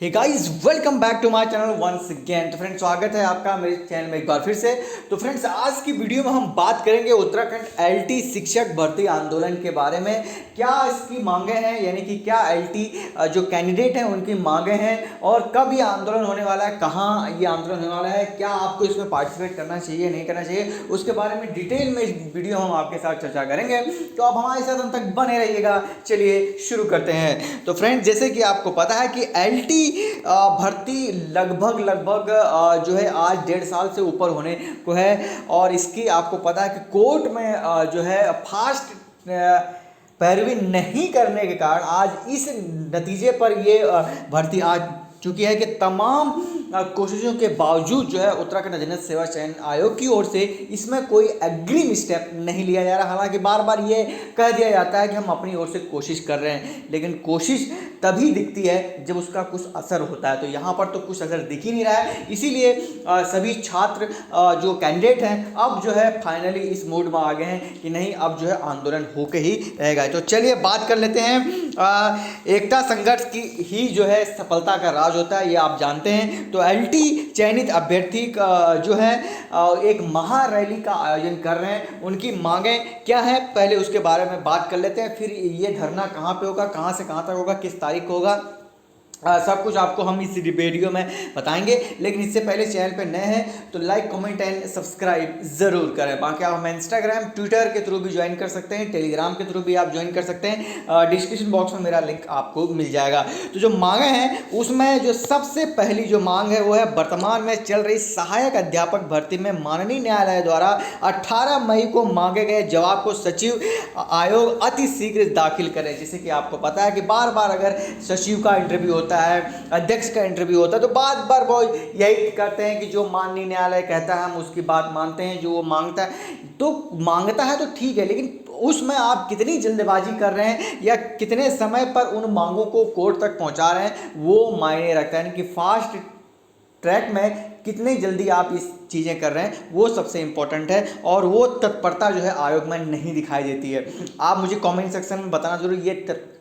Hey guys, welcome back to my channel once again. तो friends, स्वागत है आपका मेरे चैनल में एक बार फिर से। तो फ्रेंड्स, आज की वीडियो में हम बात करेंगे उत्तराखंड एलटी शिक्षक भर्ती आंदोलन के बारे में। क्या इसकी मांगे हैं, यानी कि क्या एलटी जो कैंडिडेट हैं उनकी मांगे हैं, और कब ये आंदोलन होने वाला है, कहाँ ये आंदोलन होने वाला है, क्या आपको इसमें पार्टिसिपेट करना चाहिए नहीं करना चाहिए, उसके बारे में डिटेल में इस वीडियो हम आपके साथ चर्चा करेंगे। तो आप हमारे साथ अंत तक बने रहिएगा। चलिए शुरू करते हैं। तो फ्रेंड्स, जैसे कि आपको पता है कि एलटी भर्ती लगभग जो है आज 1.5 साल से ऊपर होने को है, और इसकी आपको पता है कि कोर्ट में जो है फास्ट पैरवी नहीं करने के कारण आज इस नतीजे पर ये भर्ती आ चुकी है कि तमाम कोशिशों के बावजूद जो है उत्तराखंड अधीनस्थ सेवा चयन आयोग की ओर से इसमें कोई अग्रिम स्टेप नहीं लिया जा रहा। हालांकि बार बार ये कह दिया जाता है कि हम अपनी ओर से कोशिश कर रहे हैं, लेकिन कोशिश तभी दिखती है जब उसका कुछ असर होता है। तो यहाँ पर तो कुछ असर दिख ही नहीं रहा है। इसीलिए सभी छात्र जो कैंडिडेट हैं अब जो है फाइनली इस मूड में आ गए हैं कि नहीं, अब जो है आंदोलन होके ही रहेगा। तो चलिए बात कर लेते हैं। एकता संघर्ष की ही जो है सफलता का राज होता है, ये आप जानते हैं। तो एलटी चयनित अभ्यर्थी का जो है एक महा रैली का आयोजन कर रहे हैं। उनकी मांगें क्या है, पहले उसके बारे में बात कर लेते हैं। फिर ये धरना कहाँ पे होगा, कहाँ से कहाँ तक होगा, किस तारीख को होगा, सब कुछ आपको हम इस वीडियो में बताएंगे। लेकिन इससे पहले चैनल पे नए हैं तो लाइक, कमेंट एंड सब्सक्राइब ज़रूर करें। बाकी आप हमें इंस्टाग्राम, ट्विटर के थ्रू भी ज्वाइन कर सकते हैं, टेलीग्राम के थ्रू भी आप ज्वाइन कर सकते हैं। डिस्क्रिप्शन बॉक्स में मेरा लिंक आपको मिल जाएगा। तो जो मांगे हैं उसमें जो सबसे पहली जो मांग है वो है वर्तमान में चल रही सहायक अध्यापक भर्ती में माननीय न्यायालय द्वारा 18 मई को मांगे गए जवाब को सचिव आयोग अति शीघ्र दाखिल करें। जैसे कि आपको पता है कि बार बार अगर सचिव का इंटरव्यू होता है, अध्यक्ष का इंटरव्यू होता है, तो बार बार वो यही करते हैं कि जो माननीय न्यायालय कहता है हम उसकी बात मानते हैं, जो वो मांगता है तो मांगता है तो ठीक है, लेकिन उसमें आप कितनी जल्दबाजी कर रहे हैं या कितने समय पर उन मांगों को कोर्ट तक पहुंचा रहे हैं वो मायने रखता है। यानी कि फास्ट ट्रैक में कितनी जल्दी आप इस चीज़ें कर रहे हैं वो सबसे इम्पोर्टेंट है, और वो तत्परता जो है आयोग में नहीं दिखाई देती है। आप मुझे कमेंट सेक्शन में बताना जरूर ये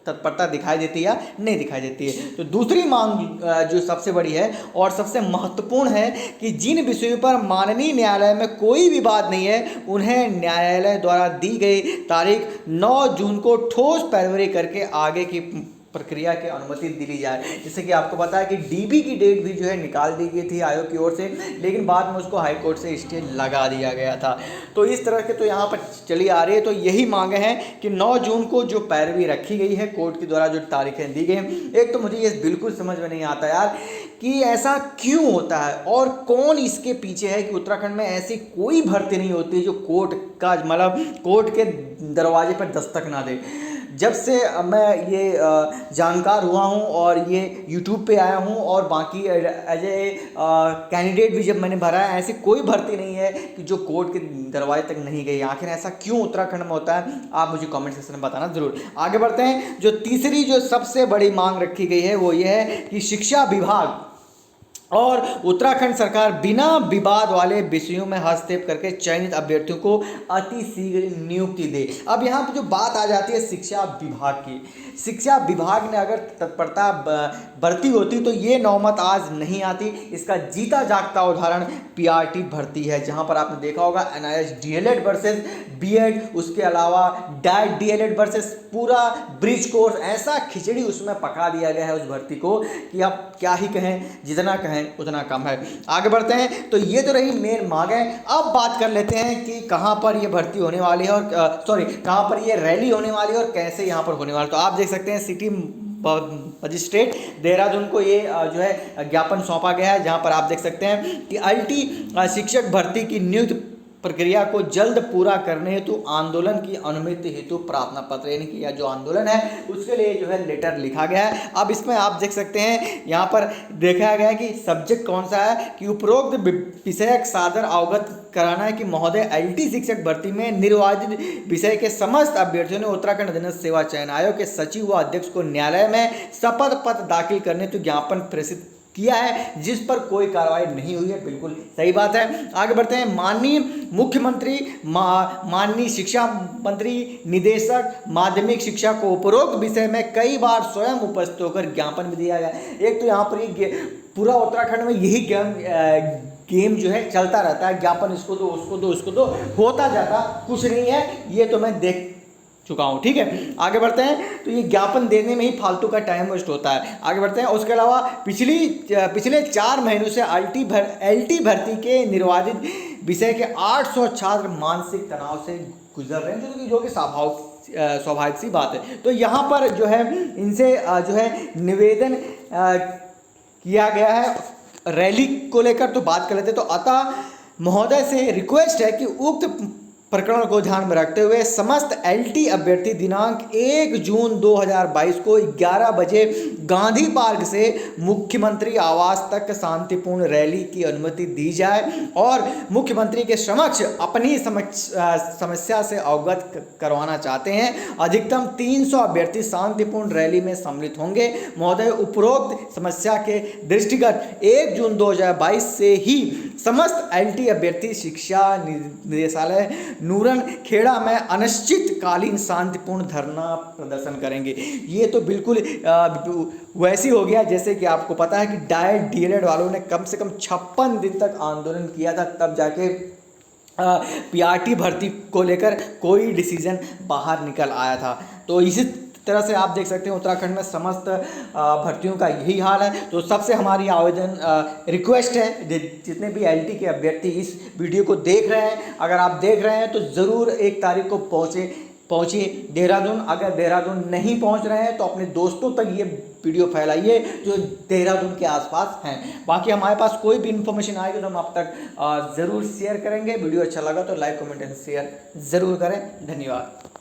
तत्परता दिखाई देती है या नहीं दिखाई देती है। तो दूसरी मांग जो सबसे बड़ी है और सबसे महत्वपूर्ण है कि जिन विषयों पर माननीय न्यायालय में कोई विवाद नहीं है उन्हें न्यायालय द्वारा दी गई तारीख 9 जून को ठोस पैरवी करके आगे की प्रक्रिया की अनुमति दी जाए। जैसे कि आपको पता है कि डीबी की डेट भी जो है निकाल दी गई थी आयोग की ओर से, लेकिन बाद में उसको हाई कोर्ट से स्टे लगा दिया गया था। तो इस तरह के तो यहाँ पर चली आ रही है। तो यही मांगे हैं कि 9 जून को जो पैरवी रखी गई है कोर्ट के द्वारा, जो तारीखें दी गई हैं, एक तो मुझे ये बिल्कुल समझ में नहीं आता यार कि ऐसा क्यों होता है और कौन इसके पीछे है कि उत्तराखंड में ऐसी कोई भर्ती नहीं होती जो कोर्ट का मतलब कोर्ट के दरवाजे पर दस्तक ना दे। जब से मैं ये जानकार हुआ हूँ और ये यूट्यूब पे आया हूँ और बाकी एज ए कैंडिडेट भी जब मैंने भरा है, ऐसी कोई भर्ती नहीं है कि जो कोर्ट के दरवाजे तक नहीं गई। आखिर ऐसा क्यों उत्तराखंड में होता है, आप मुझे कमेंट सेक्शन में बताना जरूर। आगे बढ़ते हैं। जो तीसरी जो सबसे बड़ी मांग रखी गई है वो ये है कि शिक्षा विभाग और उत्तराखंड सरकार बिना विवाद वाले विषयों में हस्तक्षेप करके चयनित अभ्यर्थियों को अति शीघ्र नियुक्ति दे। अब यहाँ पर जो बात आ जाती है शिक्षा विभाग की, शिक्षा विभाग ने अगर तत्परता बरती होती तो ये नौबत आज नहीं आती। इसका जीता जागता उदाहरण पीआरटी भर्ती है, जहाँ पर आपने देखा होगा एनआईएस डीएलएड वर्सेस बीएड, उसके अलावा डाइट डीएलएड वर्सेस पूरा ब्रिज कोर्स, ऐसा खिचड़ी उसमें पका दिया गया है उस भर्ती को कि आप क्या ही कहें, जितना कहें उतना कम है। आगे बढ़ते हैं। तो ये तो रही मेन मांग है। अब बात कर लेते हैं कि कहाँ पर ये भर्ती होने वाली है और कहाँ पर ये रैली होने वाली है और कैसे यहाँ पर होने वाली है। तो आप देख सकते हैं सिटी मजिस्ट्रेट देहरादून को ये जो है ज्ञापन सौंपा गया है, जहाँ पर आप देख सकते हैं कि एलटी शिक्षक भर्ती की नियुक्ति प्रक्रिया को जल्द पूरा करने हेतु आंदोलन की अनुमति हेतु प्रार्थना पत्र, यानी कि यह जो आंदोलन है उसके लिए जो है लेटर लिखा गया है। अब इसमें आप देख सकते हैं यहाँ पर देखा गया है कि सब्जेक्ट कौन सा है कि उपरोक्त विषयक सादर अवगत कराना है कि महोदय एलटी शिक्षक भर्ती में निर्वाचित विषय के समस्त अभ्यर्थियों ने उत्तराखंड अधीनस्थ सेवा चयन आयोग के सचिव व अध्यक्ष को न्यायालय में शपथ पत्र दाखिल करने हेतु ज्ञापन प्रेषित किया है, जिस पर कोई कार्रवाई नहीं हुई है। बिल्कुल सही बात है। आगे बढ़ते हैं। माननीय मुख्यमंत्री, माननीय शिक्षा मंत्री, निदेशक माध्यमिक शिक्षा को उपरोक्त विषय में कई बार स्वयं उपस्थित होकर ज्ञापन भी दिया गया। एक तो यहाँ पर ये पूरा उत्तराखंड में यही गेम जो है चलता रहता है, ज्ञापन इसको दो, उसको दो, उसको दो, होता जाता कुछ नहीं है, ये तो मैं देख चुका हूँ। ठीक है, आगे बढ़ते हैं। तो ये ज्ञापन देने में ही फालतू का टाइम वेस्ट होता है। आगे बढ़ते हैं। उसके अलावा पिछले 4 महीनों से एलटी भर्ती के निर्वाचित विषय के 800 छात्र मानसिक तनाव से गुजर रहे हैं, जो कि स्वाभाविक सी बात है। तो यहाँ पर जो है इनसे जो है निवेदन किया गया है रैली को लेकर, तो बात कर लेते हैं। तो अतः महोदय से रिक्वेस्ट है कि उक्त प्रकरण को ध्यान में रखते हुए समस्त एलटी अभ्यर्थी दिनांक 1 जून 2022 को 11 बजे गांधी पार्क से मुख्यमंत्री आवास तक शांतिपूर्ण रैली की अनुमति दी जाए और मुख्यमंत्री के समक्ष अपनी समस्या से अवगत करवाना चाहते हैं। अधिकतम 300 अभ्यर्थी शांतिपूर्ण रैली में सम्मिलित होंगे। महोदय, उपरोक्त समस्या के दृष्टिगत 1 जून 2022 से ही समस्त एलटी अभ्यर्थी शिक्षा निदेशालय नूरन खेड़ा में अनिश्चितकालीन शांतिपूर्ण धरना प्रदर्शन करेंगे। ये तो बिल्कुल वैसी हो गया जैसे कि आपको पता है कि डाइट डीएलएड वालों ने कम से कम 56 दिन तक आंदोलन किया था, तब जाके पीआरटी भर्ती को लेकर कोई डिसीजन बाहर निकल आया था। तो इसी तरह से आप देख सकते हैं उत्तराखंड में समस्त भर्तियों का यही हाल है। तो सबसे हमारी आवेदन रिक्वेस्ट है, जितने भी एलटी के अभ्यर्थी इस वीडियो को देख रहे हैं, अगर आप देख रहे हैं तो ज़रूर 1 तारीख को पहुँचिए देहरादून। अगर देहरादून नहीं पहुँच रहे हैं तो अपने दोस्तों तक ये वीडियो फैलाइए जो देहरादून के आसपास हैं। बाकी हमारे पास कोई भी इन्फॉर्मेशन आएगी तो हम आप तक ज़रूर शेयर करेंगे। वीडियो अच्छा लगा तो लाइक, कमेंट एंड शेयर ज़रूर करें। धन्यवाद।